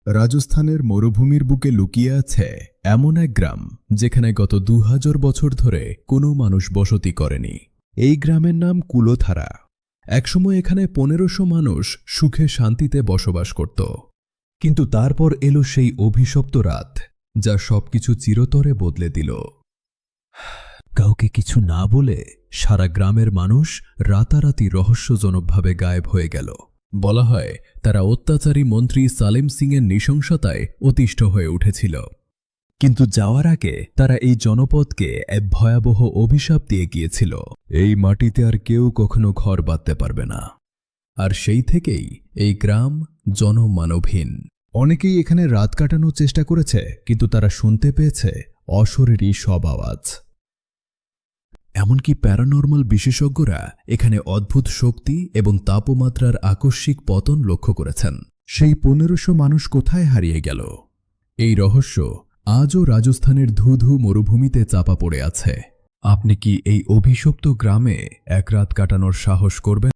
রাজস্থানের মরুভূমির বুকে লুকিয়ে আছে এমন এক গ্রাম যেখানে গত ২০০০ বছর ধরে কোনো মানুষ বসতি করেনি। এই গ্রামের নাম কুলোথারা। একসময় এখানে ১৫০০ মানুষ সুখে শান্তিতে বসবাস করত। কিন্তু তারপর এলো সেই অভিশপ্ত রাত, যা সবকিছু চিরতরে বদলে দিল। কাউকে কিছু না বলে সারা গ্রামের মানুষ রাতারাতি রহস্যজনকভাবে গায়েব হয়ে গেল। বলা হয় তারা অত্যাচারী মন্ত্রী সালেম সিংয়ের নৃশংসতায় অতিষ্ঠ হয়ে উঠেছিল। কিন্তু যাওয়ার আগে তারা এই জনপদকে এক ভয়াবহ অভিশাপ দিয়ে গিয়েছিল। এই মাটিতে আর কেউ কখনো ঘর বাঁধতে পারবে না। আর সেই থেকেই এই গ্রাম জনমানবহীন। অনেকেই এখানে রাত কাটানোর চেষ্টা করেছে, কিন্তু তারা শুনতে পেয়েছে অশরীরী সব আওয়াজ। এমনকি প্যারানর্মাল বিশেষজ্ঞরা এখানে অদ্ভুত শক্তি এবং তাপমাত্রার আকস্মিক পতন লক্ষ্য করেছেন। সেই ১৫০০ মানুষ কোথায় হারিয়ে গেল? এই রহস্য আজও রাজস্থানের ধুধু মরুভূমিতে চাপা পড়ে আছে। আপনি কি এই অভিশপ্ত গ্রামে এক রাত কাটানোর সাহস করবেন?